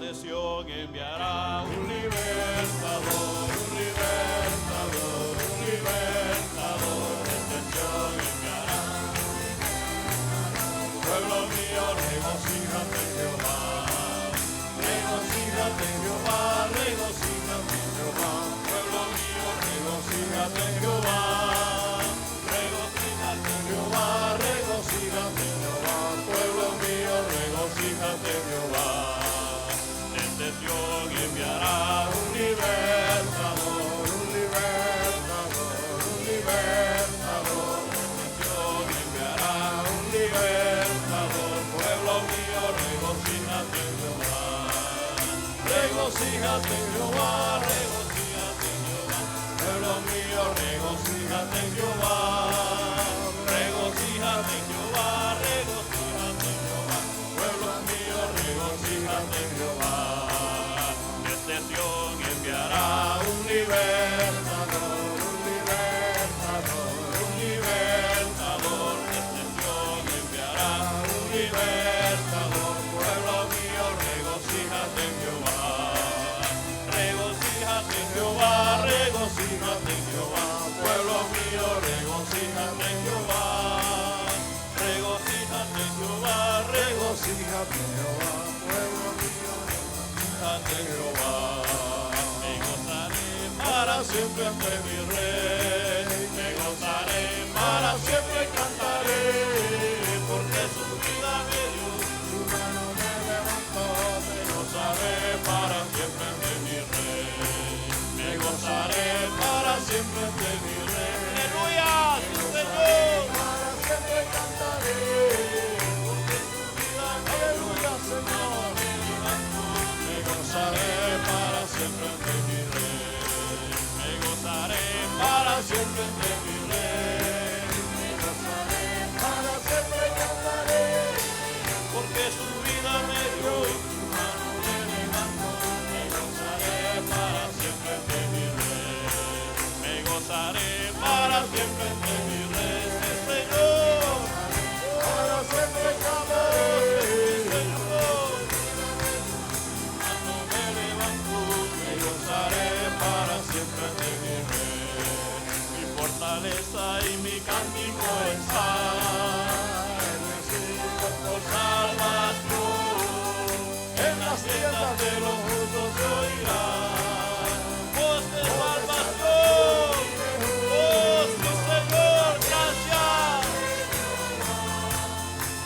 desde Sion enviará un libertador, un libertador, un libertador, desde Sion enviará. Pueblo mío, regocíjate en Jehová, regocíjate en Jehová, regocíjate en Jehová. Pueblo mío, regocíjate en Jehová, regocíjate en Jehová, regocíjate en Jehová. Pueblo mío, regocíjate en Jehová. Desde Sion enviará un libertador, un libertador, un libertador. Desde Sion enviará un libertador. Pueblo mío, regocíjate en Jehová, regocíjate en Jehová, regocíjate en Jehová. Pueblo mío, regocíjate en Jehová, regocíjate en Jehová, regocíjate en Jehová. Pueblo mío, regocíjate en Jehová. Desde Sion enviará un libertador, un libertador, un libertador. Desde Sion enviará un libertador. Pueblo mío, regocíjate en Jehová, regocíjate en Jehová, regocíjate en Jehová. Pueblo mío, regocíjate en Jehová, regocíjate en Jehová, regocíjate en Jehová. Pueblo mío, regocíjate en Jehová. Me gozaré para siempre ante mi rey, me gozaré para siempre cantaré, porque su vida me dio, su mano me levantó. Me gozaré para siempre ante mi rey, me gozaré para siempre ante mi rey. Aleluya, sí, Señor. Para siempre cantaré, porque su vida me dio, aleluya, Señor, me levantó. Me gozaré para siempre ante mi rey, me gozaré para siempre ante mi rey, me gozaré para siempre cantaré, porque su vida me dio y su mano me levantó. Me gozaré para siempre ante mi rey, me gozaré para siempre ante mi rey, sí, Señor, para siempre cantaré, Señor. Mano me levantó, me gozaré para siempre ante mi rey. Mi fortaleza y mi cántico está en el cielo por salvación. En las tiendas de los justos se oirá voz de salvación. Oh, sí, Señor, gracias.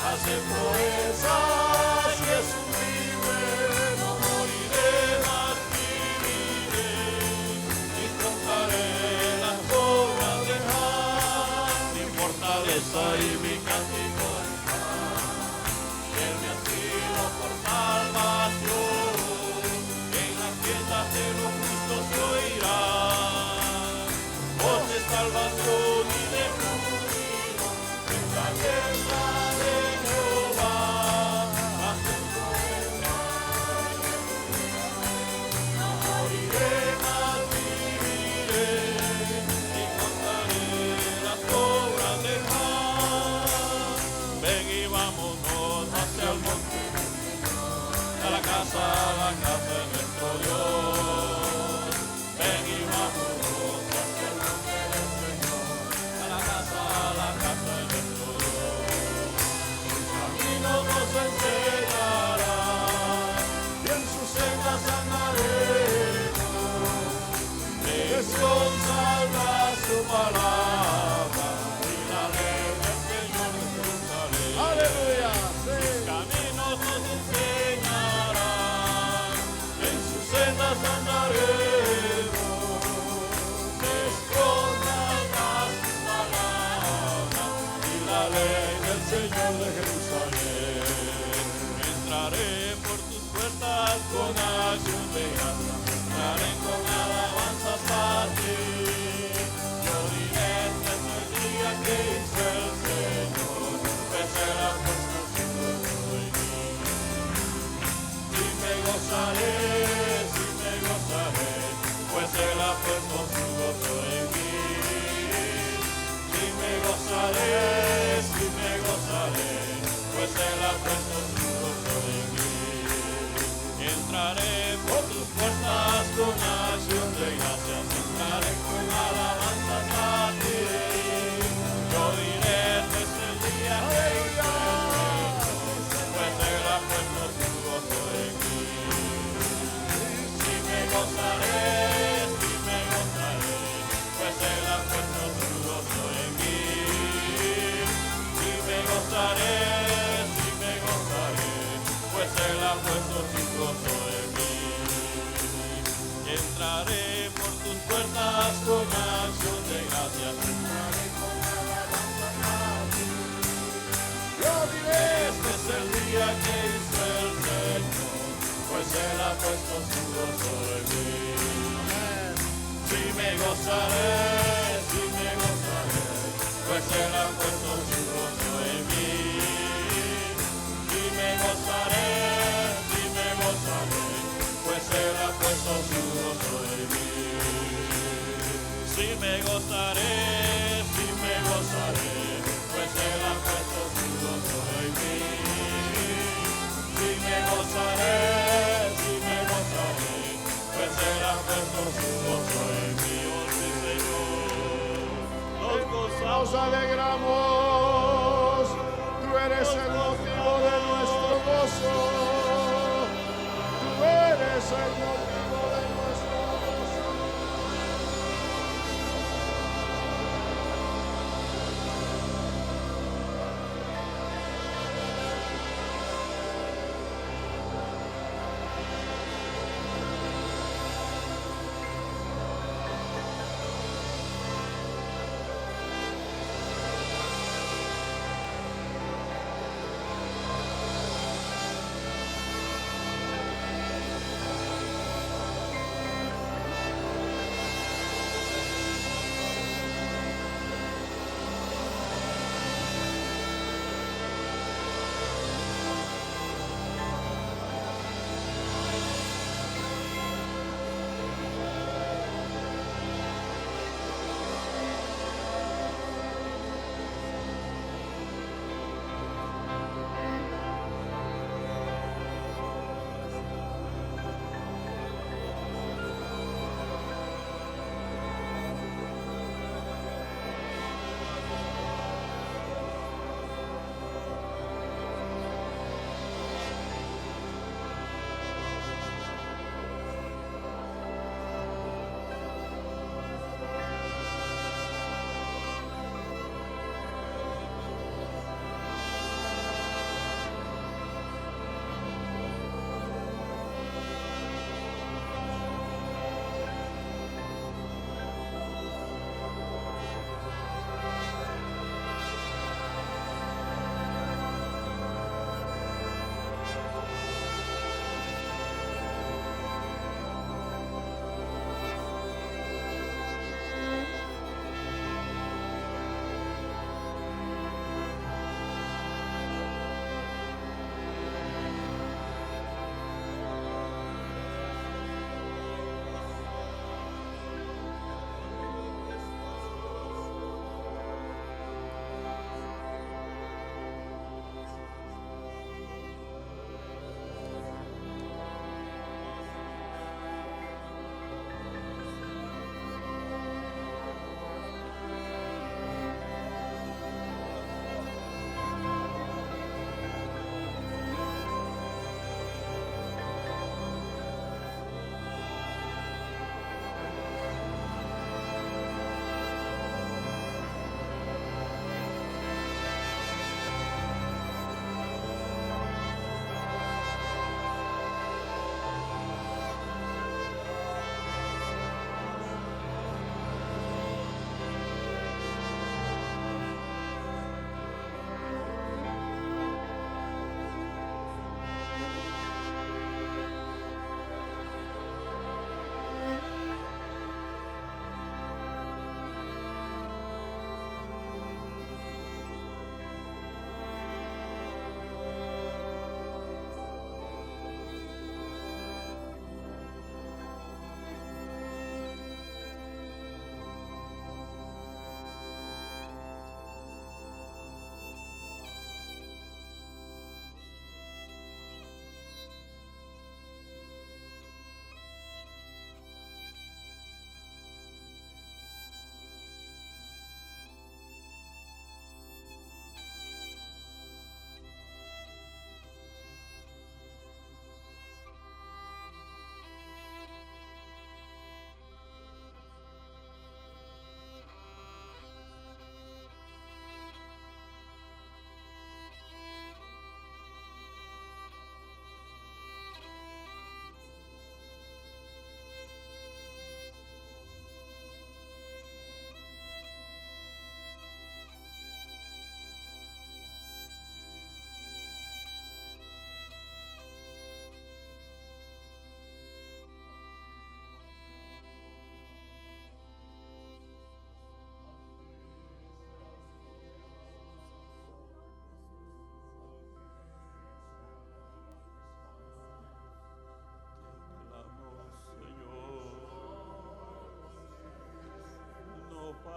Hace proezas y es un libre, no moriré, mas viviré y contaré las obras de Jehová. Mi fortaleza y mi cántico está, Él me ha sido por salvación. En las tiendas de los justos se oirá voz de salvación y de júbilo en la tienda de Jehová. Hace proezas, no moriré, mas viviré y contaré las obras de Jehová. Ven y vámonos hacia el monte, a la casa de nuestro Dios. Ven y vámonos hacia el monte del Señor, Entraré por tus puertas con acción de gracias. Entraré con alabanza a ti. Yo diré, este es el día que hizo el Señor, pues Él ha puesto su gozo en mí. Sí me gozaré, pues Él ha puesto su gozo en mí. Sí me gozaré, pues Él ha puesto su gozo en mí. Sí me gozaré, pues Él ha puesto su gozo en mí. Sí me gozaré, pues Él ha puesto su gozo en mí. Oh sí, Señor, nos gozamos. Nos alegramos, tú eres el motivo de nuestro gozo. Tú eres el motivo de nuestro gozo.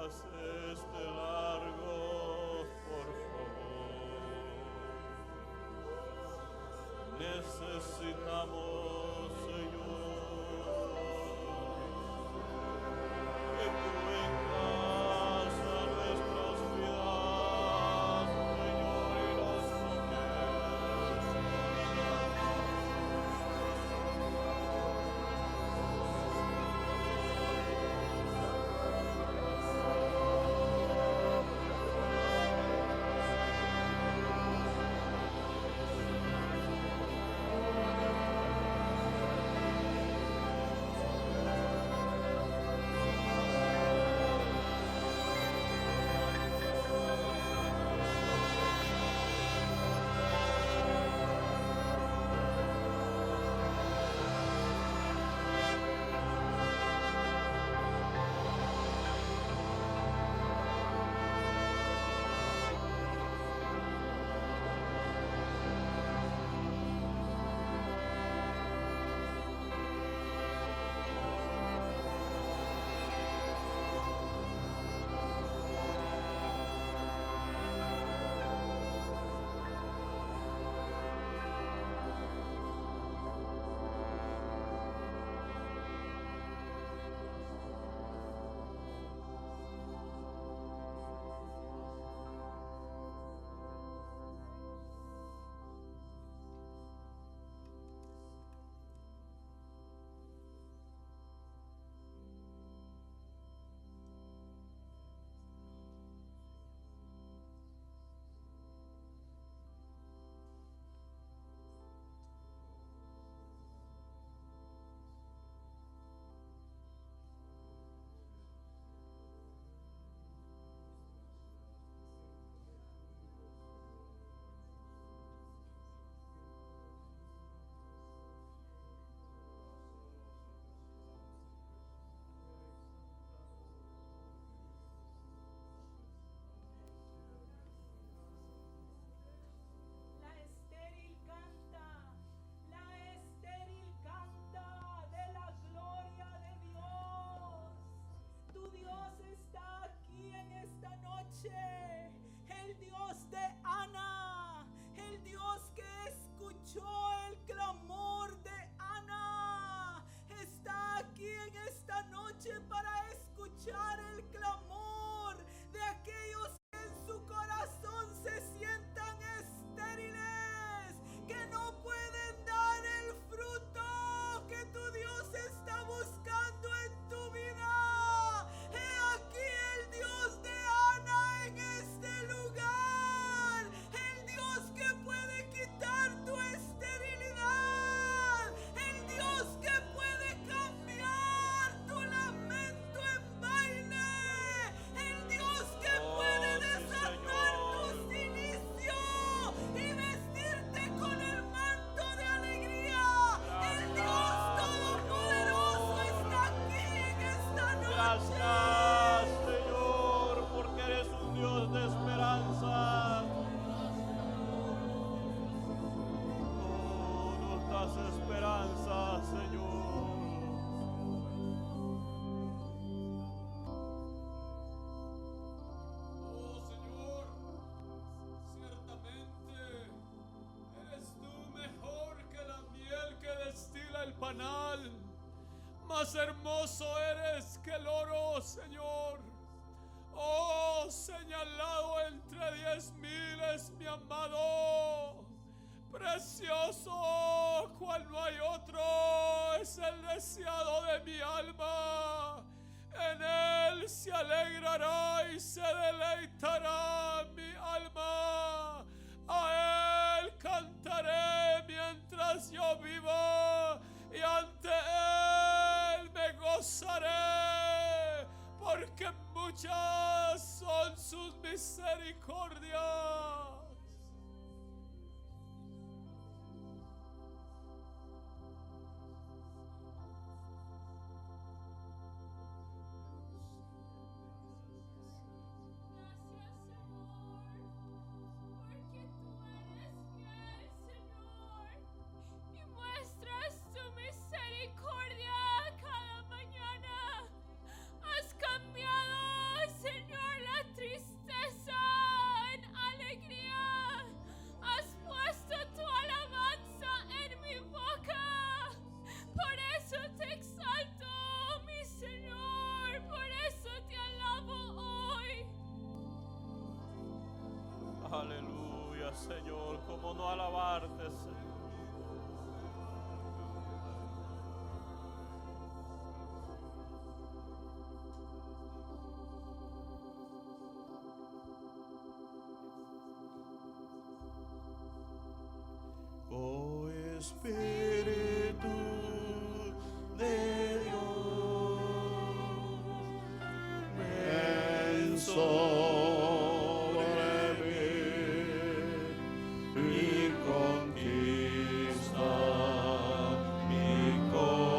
este largo, por favor. Necesitamos, Señor, que tú vengas a nuestras vidas, Señor, y nos el Dios de Ana, el Dios que escuchó el clamor de Ana, está aquí en esta noche para escuchar el clamor de aquellos que en su corazón se sientan estériles, que no pueden dar el fruto que tu Dios está buscando en tu vida. He aquí el Dios de Ana en este lugar, el Dios que puede quitar tu esterilidad, el Dios que puede cambiar tu lamento en baile, el Dios que puede desatar tus inicios y vestirte con el manto de alegría. El Dios Todopoderoso está aquí en esta noche. Gracias, Señor, porque eres un Dios de esperanza. Oh, nos das esperanza, Señor. Oh Señor, ciertamente eres tú mejor que la miel que destila el panal. Más hermoso eres que el oro, Señor. Oh, señalado entre 10,000 es mi amado. Precioso, cual no hay otro, es el deseado de mi alma. En él se alegrará y se deleitará mi alma. A él cantaré mientras yo viva y ante él me gozaré, porque muchas son sus misericordias. Gracias, Señor, porque tú eres fiel, Señor, y muestras tu misericordia cada mañana. Has cambiado, Señor. Señor, cómo no alabarte, Señor. Oh Espíritu de Dios, ven sobre mí y conquista mi corazón.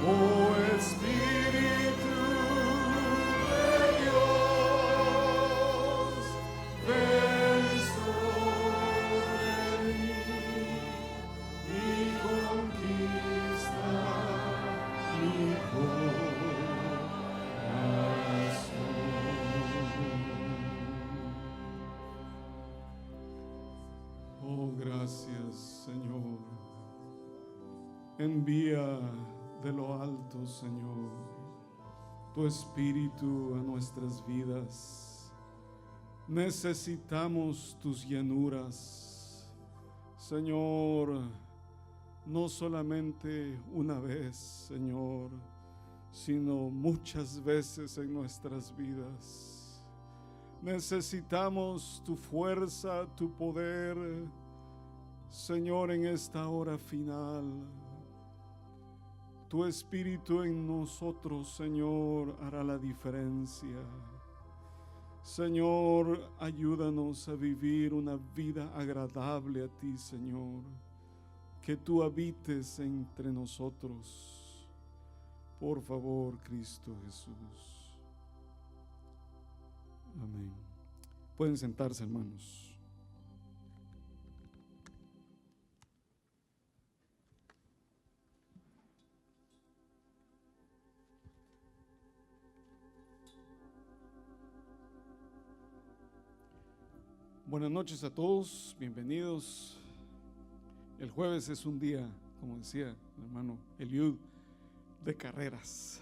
Oh Espíritu de Dios, ven sobre mí y conquista mi corazón. Oh, gracias, Señor. Envía de lo alto, Señor, tu Espíritu a nuestras vidas. Necesitamos tus llanuras, Señor, no solamente una vez, Señor, sino muchas veces en nuestras vidas. Necesitamos tu fuerza, tu poder, Señor, en esta hora final. Tu Espíritu en nosotros, Señor, hará la diferencia. Señor, ayúdanos a vivir una vida agradable a ti, Señor. Que tú habites entre nosotros. Por favor, Cristo Jesús. Amén. Pueden sentarse, hermanos. Buenas noches a todos, bienvenidos. El jueves es un día, como decía el hermano Eliud, de carreras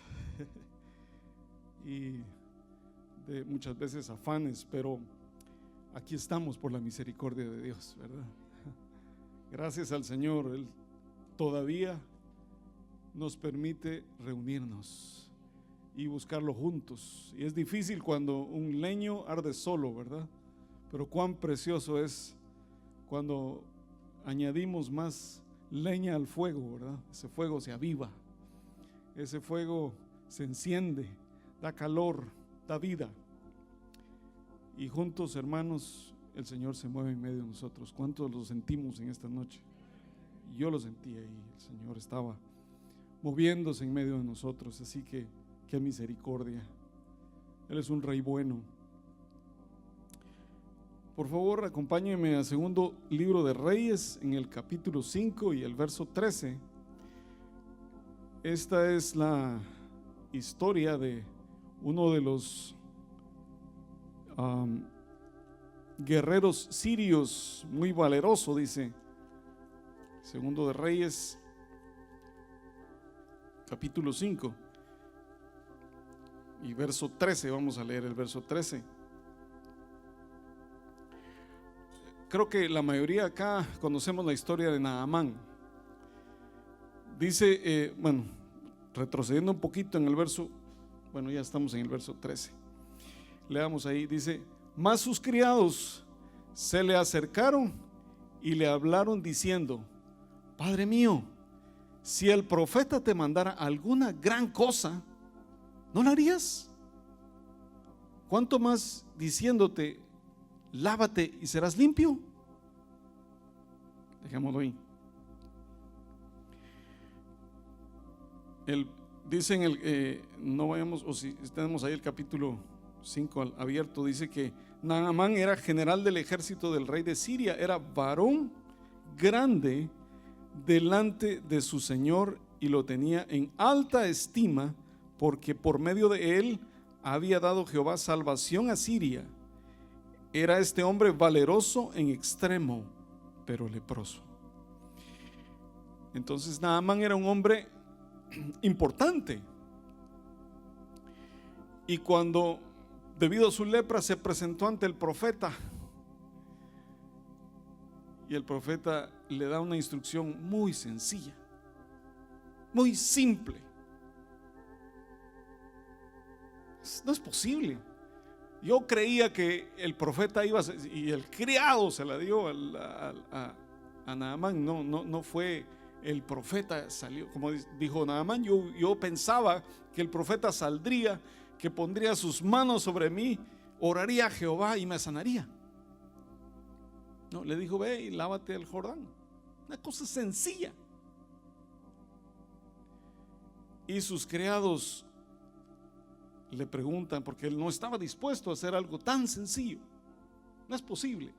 y de muchas veces afanes, pero aquí estamos por la misericordia de Dios, ¿verdad? Gracias al Señor, Él todavía nos permite reunirnos y buscarlo juntos. Y es difícil cuando un leño arde solo, ¿verdad? Pero cuán precioso es cuando añadimos más leña al fuego, ¿verdad? Ese fuego se aviva, ese fuego se enciende, da calor, da vida. Y juntos, hermanos, el Señor se mueve en medio de nosotros. ¿Cuántos lo sentimos en esta noche? Yo lo sentí ahí, el Señor estaba moviéndose en medio de nosotros, así que qué misericordia. Él es un Rey bueno. Por favor, acompáñenme al segundo libro de Reyes, en el capítulo 5 y el verso 13. Esta es la historia de uno de los guerreros sirios, muy valeroso, dice. Segundo de Reyes, capítulo 5 y verso 13. Vamos a leer el verso 13. Creo que la mayoría acá conocemos la historia de Naamán. Dice, retrocediendo un poquito en el verso, ya estamos en el verso 13. Leamos ahí, dice: mas sus criados se le acercaron y le hablaron diciendo: Padre mío, si el profeta te mandara alguna gran cosa, ¿no la harías? ¿Cuánto más diciéndote: lávate y serás limpio? Dejémoslo ahí. Dice no vayamos, o si tenemos ahí el capítulo 5 abierto, dice que Naamán era general del ejército del rey de Siria, era varón grande delante de su señor y lo tenía en alta estima, porque por medio de él había dado Jehová salvación a Siria. Era este hombre valeroso en extremo, pero leproso. Entonces Naamán era un hombre importante, y cuando debido a su lepra se presentó ante el profeta, y el profeta le da una instrucción muy sencilla, muy simple. No es posible. Yo creía que el profeta iba y el criado se la dio a Naamán. No fue el profeta, salió, como dijo Naamán. Yo pensaba que el profeta saldría, que pondría sus manos sobre mí, oraría a Jehová y me sanaría. No, le dijo: ve y lávate el Jordán. Una cosa sencilla. Y sus criados le preguntan, porque él no estaba dispuesto a hacer algo tan sencillo. No es posible.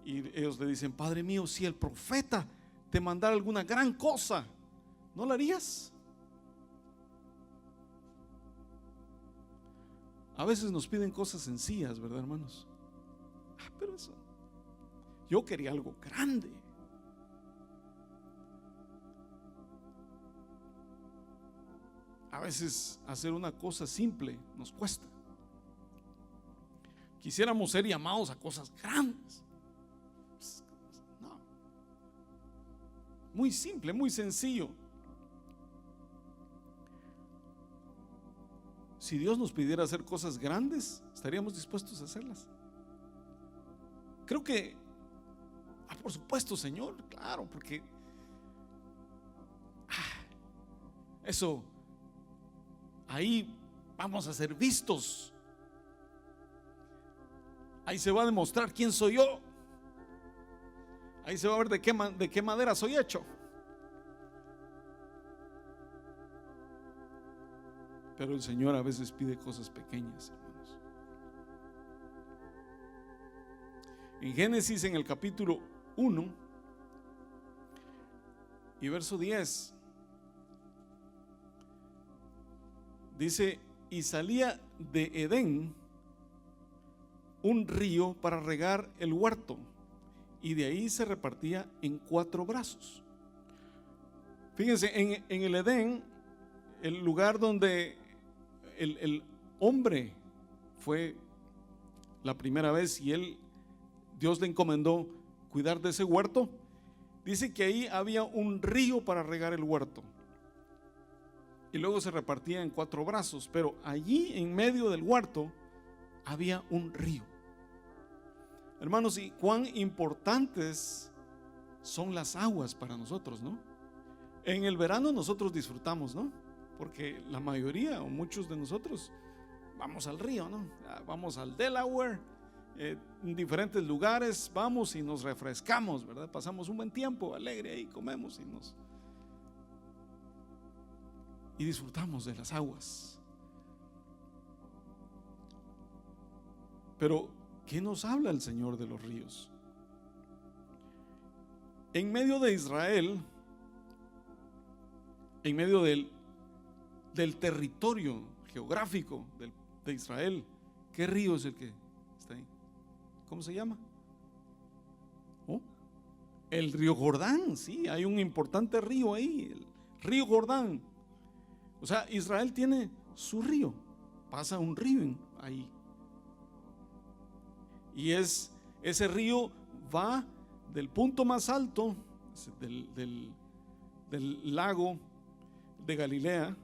Y ellos le dicen: Padre mío, si el profeta te mandara alguna gran cosa, ¿no la harías? A veces nos piden cosas sencillas, ¿verdad, hermanos? Pero eso, yo quería algo grande. A veces hacer una cosa simple nos cuesta. Quisiéramos ser llamados a cosas grandes. No. Muy simple, muy sencillo. Si Dios nos pidiera hacer cosas grandes, estaríamos dispuestos a hacerlas. Creo que, por supuesto, Señor, claro, porque eso, ahí vamos a ser vistos. Ahí se va a demostrar quién soy yo. Ahí se va a ver de qué madera soy hecho. Pero el Señor a veces pide cosas pequeñas, hermanos. En Génesis, en el capítulo 1 y verso 10, dice: y salía de Edén un río para regar el huerto, y de ahí se repartía en 4 brazos. Fíjense, en el Edén, el lugar donde el hombre fue la primera vez, y Dios le encomendó cuidar de ese huerto, dice que ahí había un río para regar el huerto, y luego se repartía en 4 brazos, pero allí en medio del huerto había un río. Hermanos, y cuán importantes son las aguas para nosotros, ¿no? En el verano nosotros disfrutamos, ¿no? Porque la mayoría o muchos de nosotros vamos al río, ¿no? Vamos al Delaware, en diferentes lugares vamos y nos refrescamos, ¿verdad? Pasamos un buen tiempo alegre ahí, comemos y disfrutamos de las aguas. Pero ¿qué nos habla el Señor de los ríos? En medio de Israel, en medio del territorio geográfico de Israel, ¿qué río es el que está ahí? ¿Cómo se llama? El río Jordán. Sí, hay un importante río ahí, el río Jordán. O sea, Israel tiene su río, pasa un río ahí. Y ese río va del punto más alto del lago de Galilea,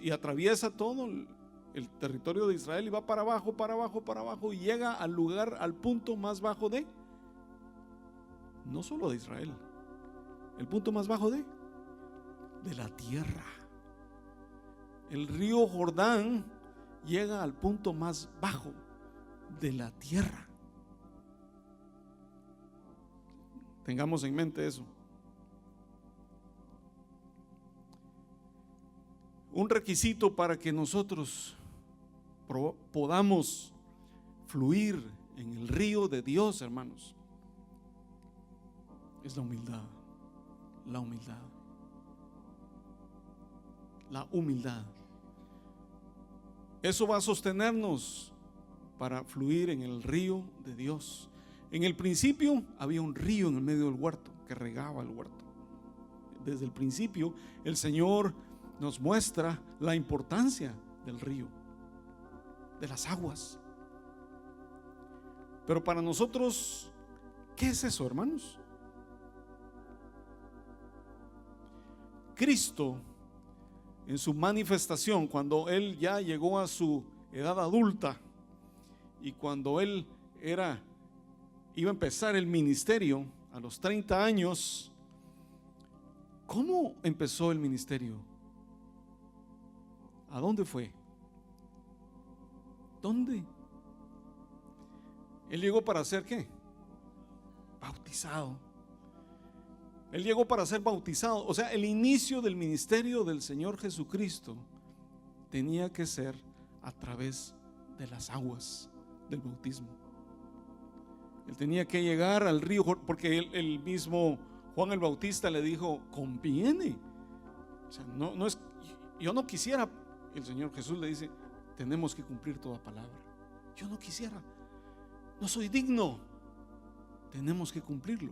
y atraviesa todo el territorio de Israel, y va para abajo, para abajo, para abajo, y llega al punto más bajo no solo de Israel, el punto más bajo de la tierra. El río Jordán llega al punto más bajo de la tierra. Tengamos en mente eso. Un requisito para que nosotros podamos fluir en el río de Dios, hermanos, es la humildad. La humildad. La humildad. Eso va a sostenernos para fluir en el río de Dios. En el principio había un río en el medio del huerto que regaba el huerto. Desde el principio el Señor nos muestra la importancia del río, de las aguas. Pero para nosotros, ¿qué es eso, hermanos? Cristo, en su manifestación, cuando Él ya llegó a su edad adulta, y cuando Él iba a empezar el ministerio a los 30 años, ¿cómo empezó el ministerio? ¿A dónde fue? ¿Dónde? Él llegó para hacer ¿qué? Bautizar. bautizado. Él llegó para ser bautizado. O sea, el inicio del ministerio del Señor Jesucristo tenía que ser a través de las aguas del bautismo. Él tenía que llegar al río, porque el mismo Juan el Bautista le dijo: conviene. O sea, no es, yo no quisiera. El Señor Jesús le dice: tenemos que cumplir toda palabra. Yo no quisiera, no soy digno. Tenemos que cumplirlo.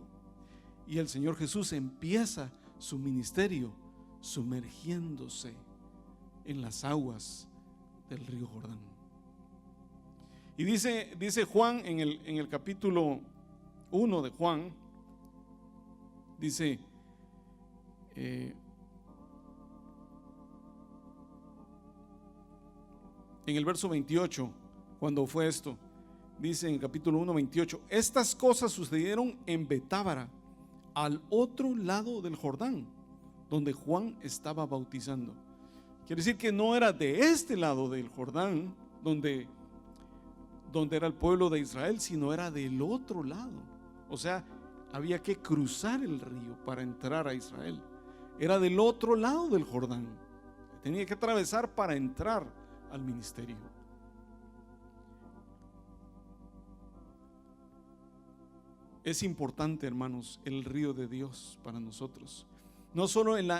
Y el Señor Jesús empieza su ministerio sumergiéndose en las aguas del río Jordán. Y dice Juan en el capítulo 1 de Juan, dice en el verso 28, cuando fue esto, dice en el capítulo 1, 28: estas cosas sucedieron en Betábara, al otro lado del Jordán, donde Juan estaba bautizando. Quiere decir que no era de este lado del Jordán donde era el pueblo de Israel, sino era del otro lado. O sea, había que cruzar el río para entrar a Israel. Era del otro lado del Jordán. Tenía que atravesar para entrar al ministerio. Es importante, hermanos, el río de Dios para nosotros. No solo en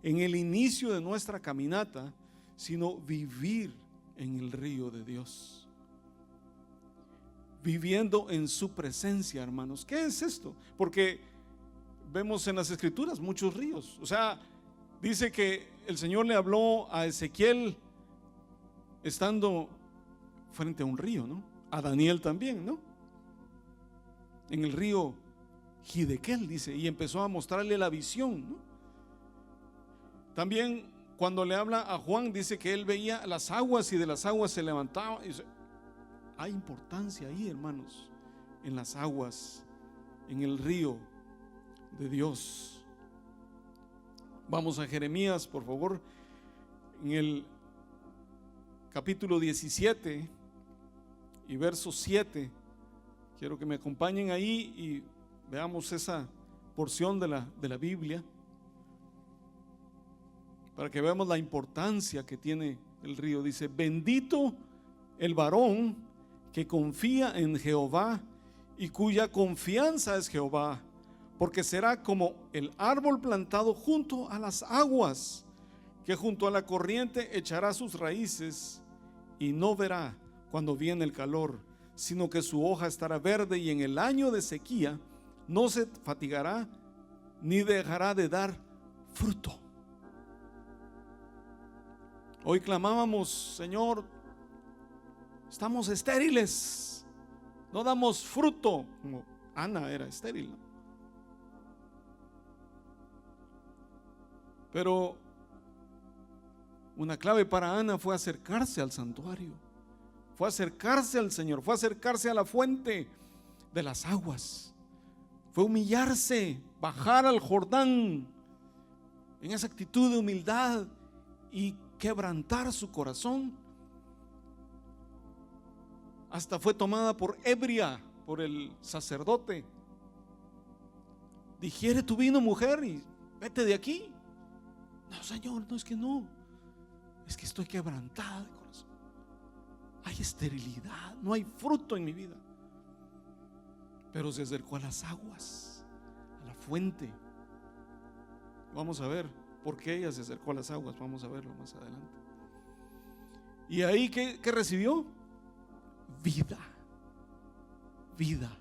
el inicio de nuestra caminata, sino vivir en el río de Dios. Viviendo en su presencia, hermanos. ¿Qué es esto? Porque vemos en las Escrituras muchos ríos. O sea, dice que el Señor le habló a Ezequiel estando frente a un río, ¿no? A Daniel también, ¿no? En el río Gidequel, dice, y empezó a mostrarle la visión, ¿no? También cuando le habla a Juan, dice que él veía las aguas y de las aguas se levantaba. Hay importancia ahí, hermanos, en las aguas, en el río de Dios. Vamos a Jeremías, por favor, en el capítulo 17 y verso 7. Quiero que me acompañen ahí y veamos esa porción de la Biblia, para que veamos la importancia que tiene el río. Dice: bendito el varón que confía en Jehová y cuya confianza es Jehová, porque será como el árbol plantado junto a las aguas, que junto a la corriente echará sus raíces y no verá cuando viene el calor, sino que su hoja estará verde, y en el año de sequía no se fatigará ni dejará de dar fruto. Hoy clamábamos: Señor, estamos estériles, no damos fruto, como Ana era estéril, ¿no? Pero una clave para Ana fue acercarse al santuario, fue acercarse al Señor, fue acercarse a la fuente de las aguas, fue humillarse, bajar al Jordán en esa actitud de humildad y quebrantar su corazón. Hasta fue tomada por ebria por el sacerdote. Digiere tu vino, mujer, y vete de aquí. No, Señor, no, es que no, es que estoy quebrantada de corazón. Hay esterilidad, no hay fruto en mi vida. Pero se acercó a las aguas, a la fuente. Vamos a ver por qué ella se acercó a las aguas, vamos a verlo más adelante. Y ahí, ¿qué recibió? Vida, vida.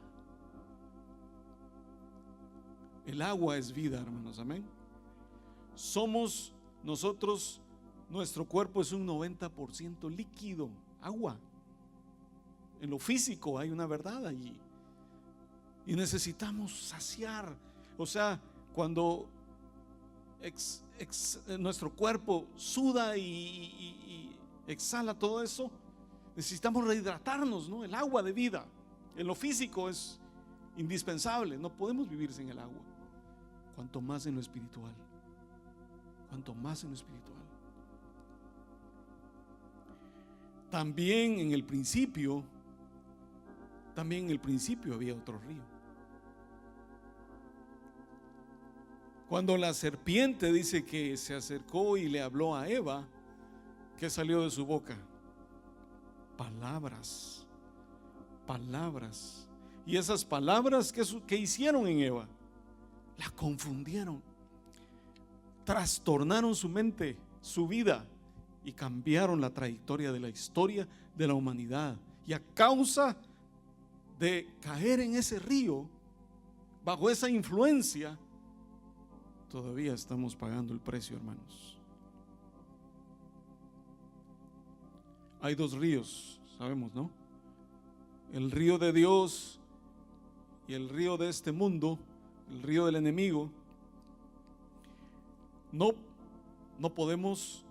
El agua es vida, hermanos, amén. Somos nosotros, nuestro cuerpo es un 90% líquido, agua. En lo físico hay una verdad allí. Y necesitamos saciar. O sea, cuando nuestro cuerpo suda y exhala todo eso, necesitamos rehidratarnos, ¿no? El agua de vida en lo físico es indispensable. No podemos vivir sin el agua. Cuanto más en lo espiritual. Cuanto más en lo espiritual. También en el principio había otro río. Cuando la serpiente dice que se acercó y le habló a Eva, ¿qué salió de su boca? Palabras, palabras. Y esas palabras, ¿qué hicieron en Eva? La confundieron, trastornaron su mente, su vida, y cambiaron la trayectoria de la historia de la humanidad. Y a causa de caer en ese río, bajo esa influencia, todavía estamos pagando el precio, hermanos. Hay dos ríos, sabemos, ¿no? El río de Dios y el río de este mundo, el río del enemigo. No podemos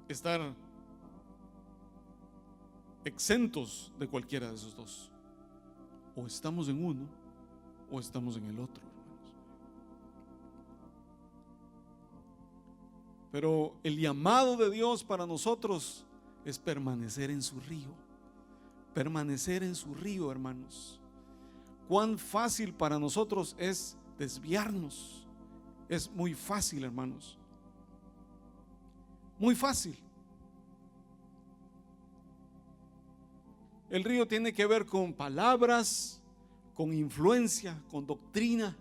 estar exentos de cualquiera de esos dos. O estamos en uno o estamos en el otro, hermanos. Pero el llamado de Dios para nosotros es permanecer en su río. Permanecer en su río, hermanos. Cuán fácil para nosotros es desviarnos. Es muy fácil, hermanos. Muy fácil. El río tiene que ver con palabras, con influencia, con doctrina,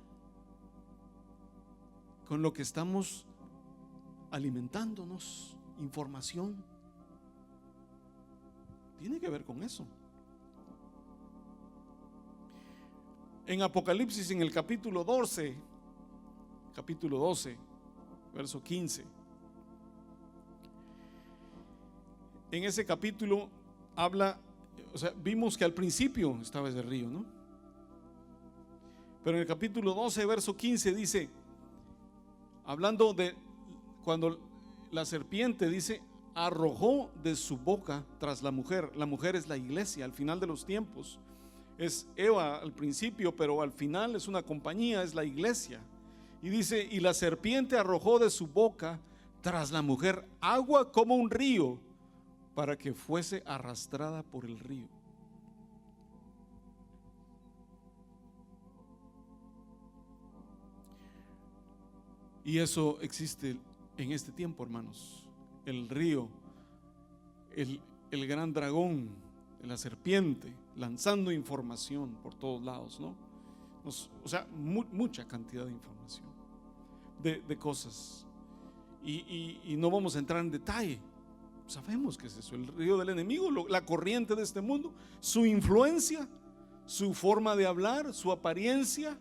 con lo que estamos alimentándonos, información. Tiene que ver con eso. En Apocalipsis, en el capítulo 12, verso 15. En ese capítulo habla, o sea, vimos que al principio estaba ese río, ¿no? Pero en el capítulo 12, verso 15 dice, hablando de cuando la serpiente dice, arrojó de su boca tras la mujer. La mujer es la iglesia al final de los tiempos. Es Eva al principio, pero al final es una compañía, es la iglesia. Y dice, y la serpiente arrojó de su boca tras la mujer agua como un río, para que fuese arrastrada por el río. Y eso existe en este tiempo, hermanos. El río, el gran dragón, la serpiente, lanzando información por todos lados, ¿no? O sea, mucha cantidad de información, de cosas. Y no vamos a entrar en detalle. Sabemos que es eso, el río del enemigo, la corriente de este mundo, su influencia, su forma de hablar, su apariencia,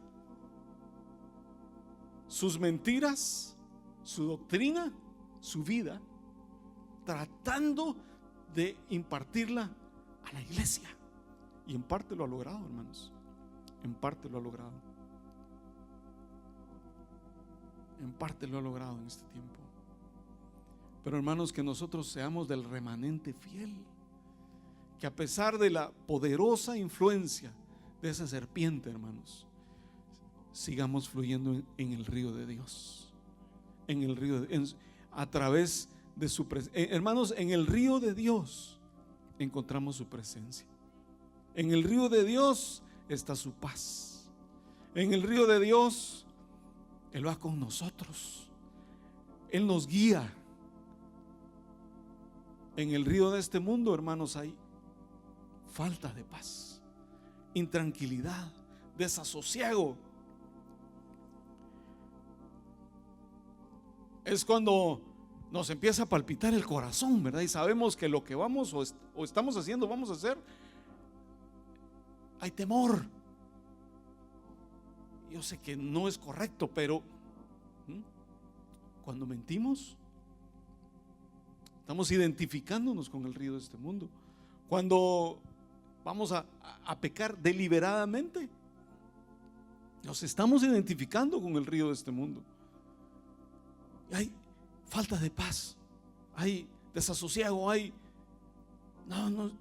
sus mentiras, su doctrina, su vida, tratando de impartirla a la iglesia. Y en parte lo ha logrado, hermanos. En parte lo ha logrado. En parte lo ha logrado en este tiempo. Pero hermanos, que nosotros seamos del remanente fiel, que a pesar de la poderosa influencia de esa serpiente, hermanos, sigamos fluyendo en el río de Dios, en el río a través de su presencia. Hermanos, en el río de Dios encontramos su presencia. En el río de Dios está su paz. En el río de Dios Él va con nosotros, Él nos guía. En el río de este mundo, hermanos, hay falta de paz, intranquilidad, desasosiego. Es cuando nos empieza a palpitar el corazón, ¿verdad? Y sabemos que lo que vamos o estamos haciendo, vamos a hacer, hay temor. Yo sé que no es correcto, pero cuando mentimos, estamos identificándonos con el río de este mundo. Cuando vamos a pecar deliberadamente, nos estamos identificando con el río de este mundo. Y hay falta de paz, hay desasosiego, hay no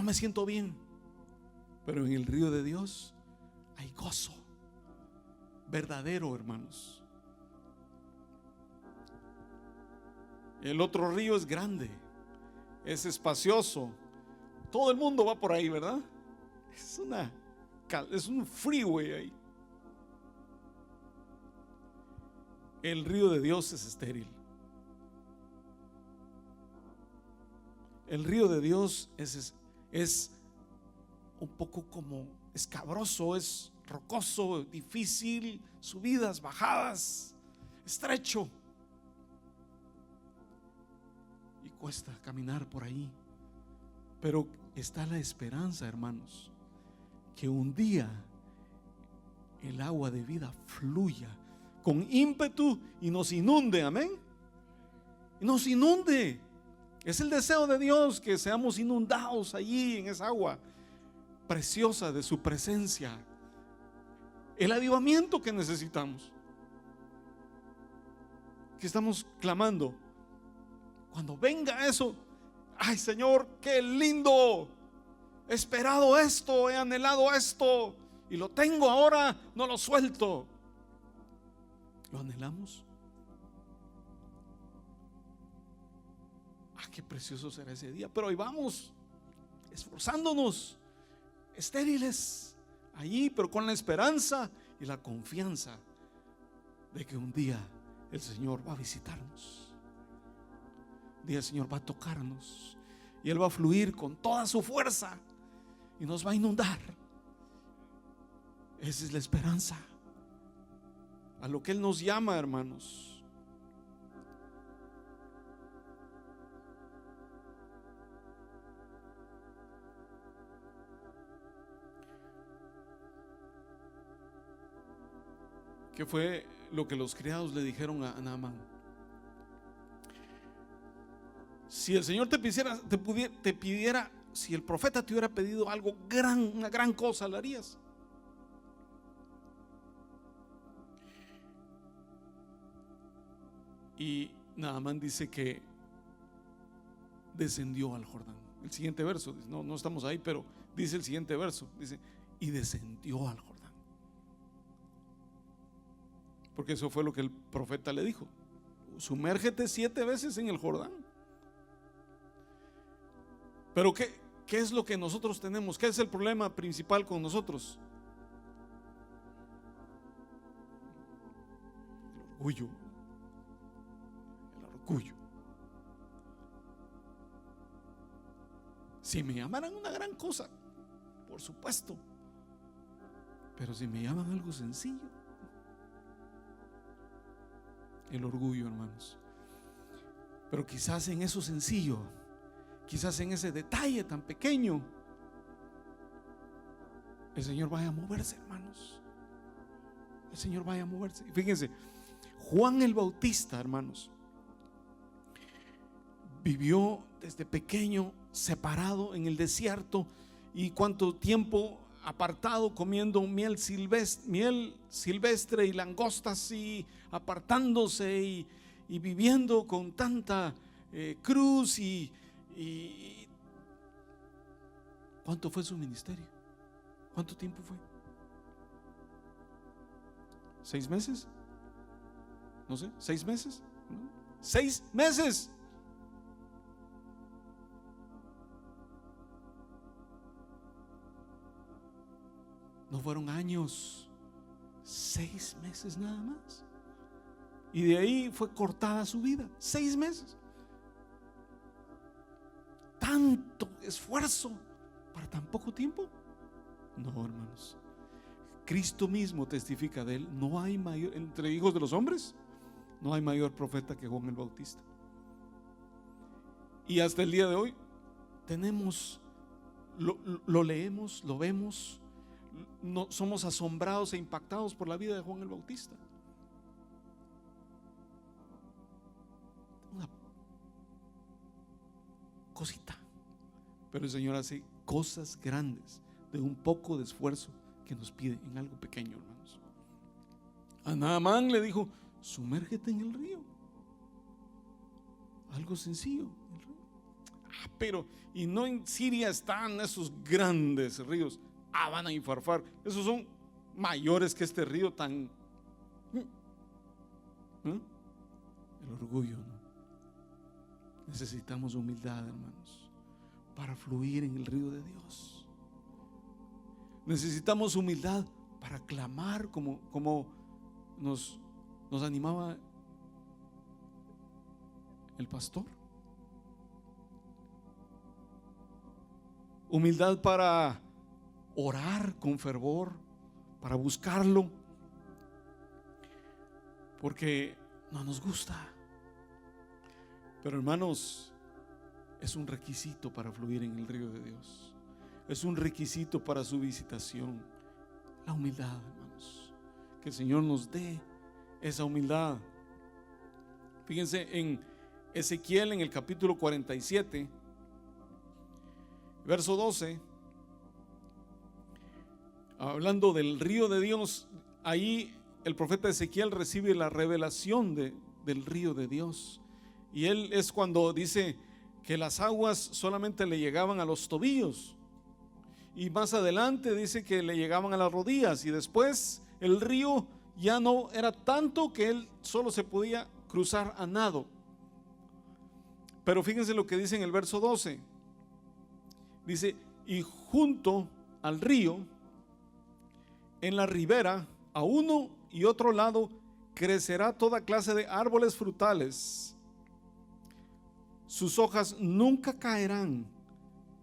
me siento bien. Pero en el río de Dios hay gozo verdadero, hermanos. El otro río es grande, es espacioso, todo el mundo va por ahí, ¿verdad? Es un freeway ahí. el río de Dios es estéril. El río de Dios es un poco como escabroso, es rocoso, difícil, subidas, bajadas, estrecho. Y cuesta caminar por ahí. Pero está la esperanza, hermanos, que un día el agua de vida fluya con ímpetu y nos inunde, amén. Y nos inunde. Es el deseo de Dios que seamos inundados allí en esa agua preciosa de su presencia. El avivamiento que necesitamos, que estamos clamando. Cuando venga eso, ay Señor, qué lindo, he esperado esto, he anhelado esto y lo tengo ahora, no lo suelto. ¿Lo anhelamos? Qué precioso será ese día. Pero hoy vamos esforzándonos, estériles allí, pero con la esperanza y la confianza de que un día el Señor va a visitarnos. Un día el Señor va a tocarnos y Él va a fluir con toda su fuerza y nos va a inundar. Esa es la esperanza a lo que Él nos llama, hermanos. ¿Qué fue lo que los criados le dijeron a Naamán? Si el Señor te pidiera, si el profeta te hubiera pedido algo una gran cosa, ¿la harías? Y Naamán dice que descendió al Jordán. El siguiente verso, no estamos ahí, pero dice el siguiente verso, dice, y descendió al Jordán. Porque eso fue lo que el profeta le dijo: sumérgete 7 veces en el Jordán. Pero ¿qué es lo que nosotros tenemos? ¿Qué es el problema principal con nosotros? El orgullo. El orgullo. Si me llamaran una gran cosa, por supuesto. Pero si me llaman algo sencillo, el orgullo, hermanos. Pero quizás en eso sencillo, quizás en ese detalle tan pequeño, el Señor vaya a moverse, hermanos. El Señor vaya a moverse. Fíjense, Juan el Bautista, hermanos, vivió desde pequeño separado en el desierto, y cuánto tiempo apartado comiendo miel silvestre y langostas, y apartándose y viviendo con tanta cruz y ¿cuánto fue su ministerio? ¿Cuánto tiempo fue? ¿6 meses? No sé, 6 meses, ¿no? 6 meses. No fueron años, 6 meses nada más. Y de ahí fue cortada su vida. 6 meses. Tanto esfuerzo para tan poco tiempo. No, hermanos. Cristo mismo testifica de él. No hay mayor, entre hijos de los hombres, no hay mayor profeta que Juan el Bautista. Y hasta el día de hoy tenemos, lo leemos, lo vemos. No, somos asombrados e impactados por la vida de Juan el Bautista. Una cosita, pero el Señor hace cosas grandes de un poco de esfuerzo que nos pide en algo pequeño, hermanos. A Naamán le dijo: sumérgete en el río. Algo sencillo. Pero y no en Siria están esos grandes ríos, Abana y Farfar. Esos son mayores que este río tan. El orgullo, ¿no? Necesitamos humildad, hermanos, para fluir en el río de Dios. Necesitamos humildad para clamar como nos animaba el pastor. Humildad para orar con fervor, para buscarlo, porque no nos gusta. Pero hermanos, es un requisito para fluir en el río de Dios. Es un requisito para su visitación. La humildad, hermanos. Que el Señor nos dé esa humildad. Fíjense en Ezequiel, en el capítulo 47, verso 12, hablando del río de Dios. Ahí el profeta Ezequiel recibe la revelación del río de Dios. Y él es cuando dice que las aguas solamente le llegaban a los tobillos. Y más adelante dice que le llegaban a las rodillas. Y después el río ya no era tanto que él solo se podía cruzar a nado. Pero fíjense lo que dice en el verso 12. Dice: y junto al río, en la ribera, a uno y otro lado, crecerá toda clase de árboles frutales. Sus hojas nunca caerán,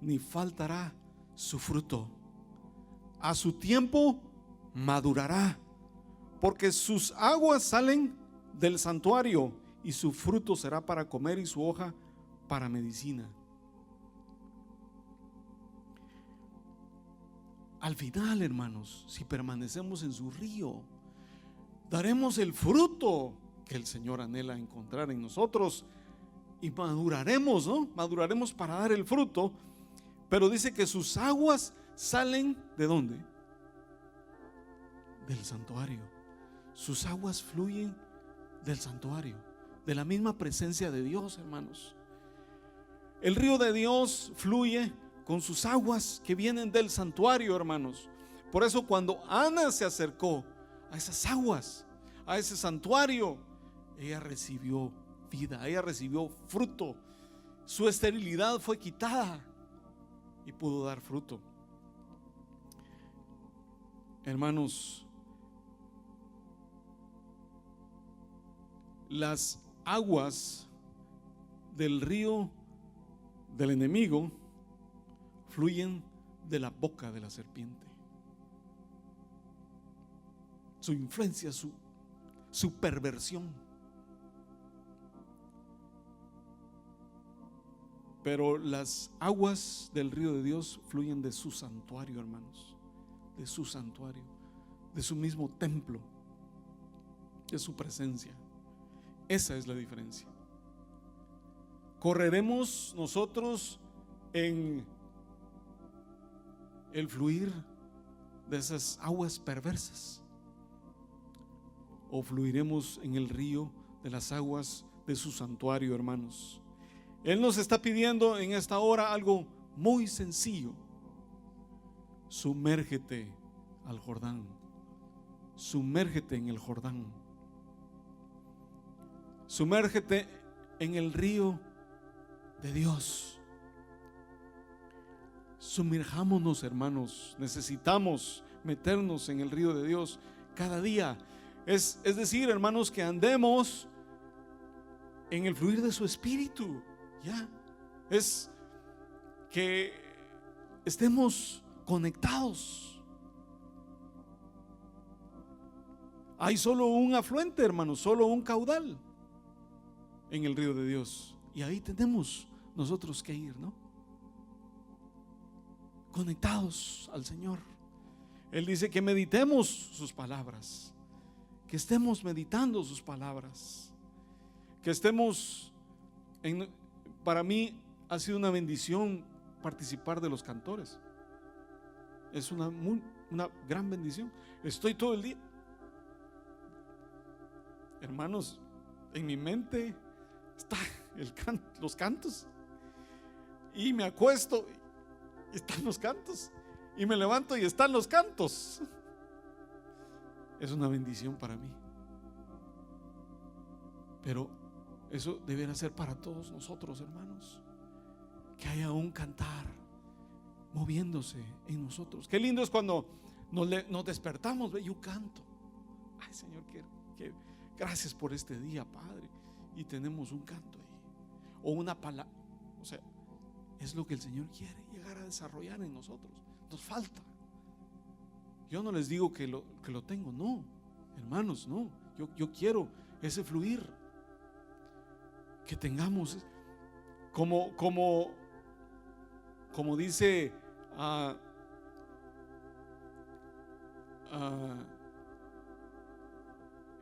ni faltará su fruto. A su tiempo madurará, porque sus aguas salen del santuario, y su fruto será para comer y su hoja para medicina. Al final, hermanos, si permanecemos en su río, daremos el fruto que el Señor anhela encontrar en nosotros, y maduraremos, ¿no? Maduraremos para dar el fruto. Pero dice que sus aguas salen ¿de dónde? Del santuario. Sus aguas fluyen del santuario, de la misma presencia de Dios, hermanos. El río de Dios fluye con sus aguas que vienen del santuario, hermanos. Por eso cuando Ana se acercó a esas aguas, a ese santuario, ella recibió vida, ella recibió fruto. Su esterilidad fue quitada y pudo dar fruto. Hermanos, las aguas del río del enemigo fluyen de la boca de la serpiente. Su influencia, su perversión. Pero las aguas del río de Dios fluyen de su santuario, hermanos. De su santuario, de su mismo templo, de su presencia. Esa es la diferencia. ¿Correremos nosotros en el fluir de esas aguas perversas? ¿O fluiremos en el río de las aguas de su santuario, hermanos? Él nos está pidiendo en esta hora algo muy sencillo. Sumérgete al Jordán. Sumérgete en el Jordán. Sumérgete en el río de Dios. Sumerjámonos, hermanos. Necesitamos meternos en el río de Dios cada día. Es decir, hermanos, que andemos en el fluir de su espíritu. Ya, es que estemos conectados. Hay solo un afluente, hermanos, solo un caudal en el río de Dios. Y ahí tenemos nosotros que ir, ¿no? Conectados al Señor. Él dice que meditemos sus palabras, que estemos meditando sus palabras, que estemos para mí ha sido una bendición participar de los cantores. Es una gran bendición. Estoy todo el día, hermanos, en mi mente está los cantos, y me acuesto y están los cantos, y me levanto y están los cantos. Es una bendición para mí. Pero eso deberá ser para todos nosotros, hermanos. Que haya un cantar moviéndose en nosotros. Qué lindo es cuando nos despertamos. Yo canto. Ay, Señor, que gracias por este día, Padre. Y tenemos un canto ahí. o una palabra. O sea, es lo que el Señor quiere llegar a desarrollar en nosotros. Nos falta. Yo no les digo que lo tengo, no, hermanos, no. Yo quiero ese fluir. Que tengamos como dice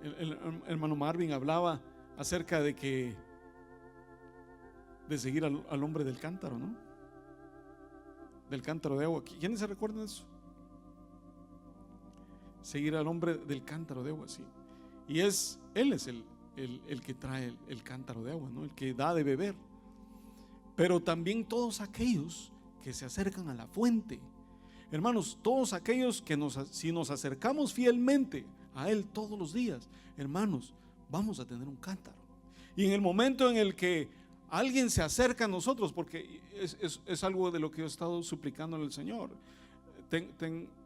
el hermano Marvin hablaba acerca de seguir al hombre del cántaro, ¿no? Del cántaro de agua. ¿Quiénes se recuerdan de eso? Seguir al hombre del cántaro de agua, sí. Y él es el que trae el cántaro de agua, ¿no? El que da de beber. Pero también todos aquellos que se acercan a la fuente, hermanos, todos aquellos que si nos acercamos fielmente a Él todos los días, hermanos, vamos a tener un cántaro. Y en el momento en el que alguien se acerca a nosotros, porque es algo de lo que yo he estado suplicando al Señor,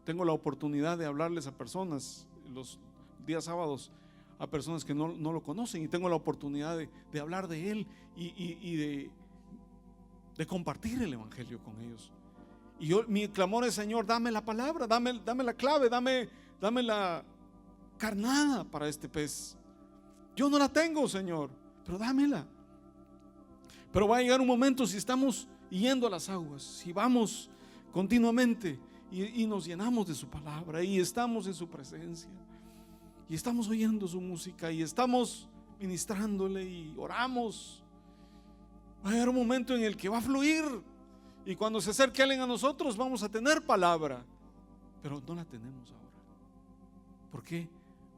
tengo la oportunidad de hablarles a personas los días sábados, a personas que no lo conocen, y tengo la oportunidad de hablar de Él y de compartir el evangelio con ellos. Y mi clamor es: Señor, dame la palabra, dame la clave, dame la carnada para este pez. Yo no la tengo, Señor, pero dámela. Pero va a llegar un momento, si estamos yendo a las aguas, si vamos continuamente y nos llenamos de su palabra y estamos en su presencia y estamos oyendo su música y estamos ministrándole y oramos, va a llegar un momento en el que va a fluir. Y cuando se acerque alguien a nosotros, vamos a tener palabra, pero no la tenemos ahora. ¿Por qué?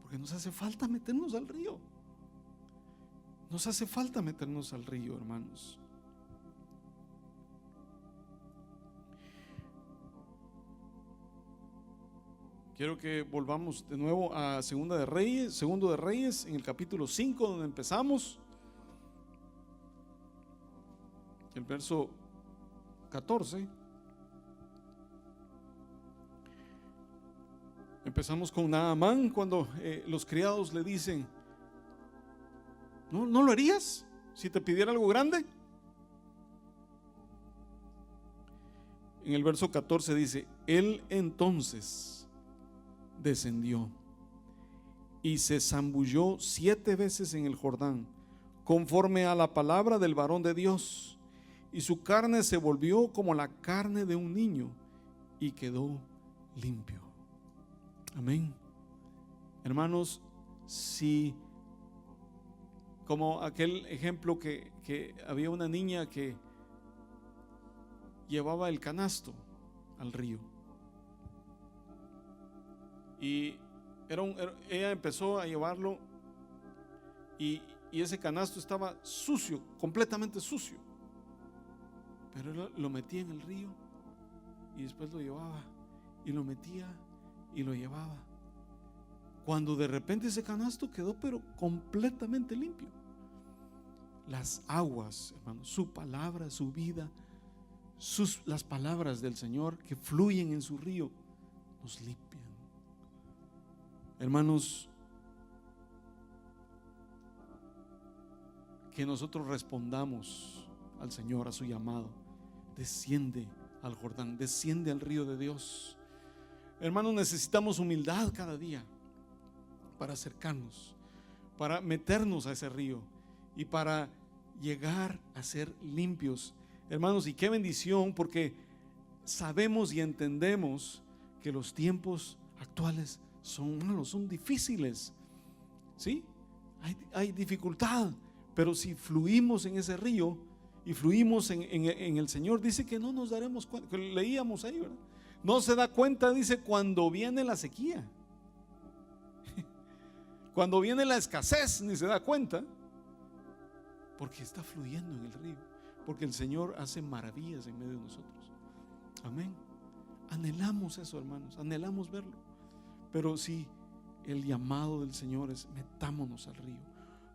Porque nos hace falta meternos al río. Nos hace falta meternos al río, hermanos. Quiero que volvamos de nuevo a Segundo de Reyes, en el capítulo 5, donde empezamos. El verso 14. Empezamos con Naamán, cuando los criados le dicen: ¿No lo harías si te pidiera algo grande? En el verso 14 dice: él entonces descendió y se zambulló 7 veces en el Jordán, conforme a la palabra del varón de Dios, y su carne se volvió como la carne de un niño y quedó limpio. Amén. Hermanos, si como aquel ejemplo que había una niña que llevaba el canasto al río, y ella empezó a llevarlo, y ese canasto estaba sucio, completamente sucio, pero lo metía en el río y después lo llevaba y lo metía y lo llevaba, cuando de repente ese canasto quedó pero completamente limpio. Las aguas, hermanos, su palabra, su vida, las palabras del Señor que fluyen en su río nos limpian. Hermanos, que nosotros respondamos al Señor, a su llamado. Desciende al Jordán, desciende al río de Dios. Hermanos, necesitamos humildad cada día para acercarnos, para meternos a ese río y para llegar a ser limpios. Hermanos, y qué bendición, porque sabemos y entendemos que los tiempos actuales son malos, son difíciles, ¿sí? Hay dificultad, pero si fluimos en ese río y fluimos en el Señor, dice que no nos daremos cuenta, que leíamos ahí, ¿verdad? No se da cuenta, dice, cuando viene la sequía, cuando viene la escasez, ni se da cuenta, porque está fluyendo en el río, porque el Señor hace maravillas en medio de nosotros. Amén. Anhelamos eso, hermanos, anhelamos verlo. Pero si el llamado del Señor es: metámonos al río.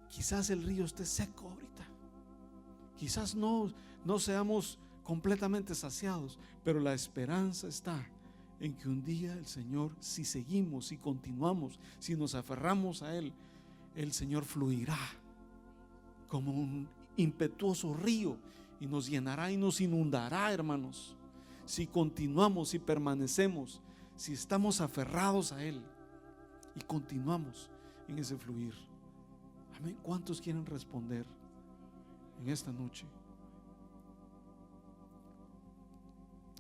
Quizás el río esté seco ahorita, quizás no seamos completamente saciados, pero la esperanza está en que un día el Señor, si seguimos, si continuamos, si nos aferramos a Él, el Señor fluirá como impetuoso río y nos llenará y nos inundará, hermanos. Si continuamos y permanecemos, si estamos aferrados a Él y continuamos en ese fluir. Amén. ¿Cuántos quieren responder en esta noche?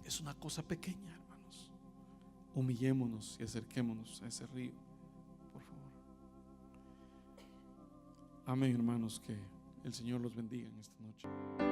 Es una cosa pequeña, hermanos. Humillémonos y acerquémonos a ese río, por favor. Amén, hermanos. Que el Señor los bendiga en esta noche.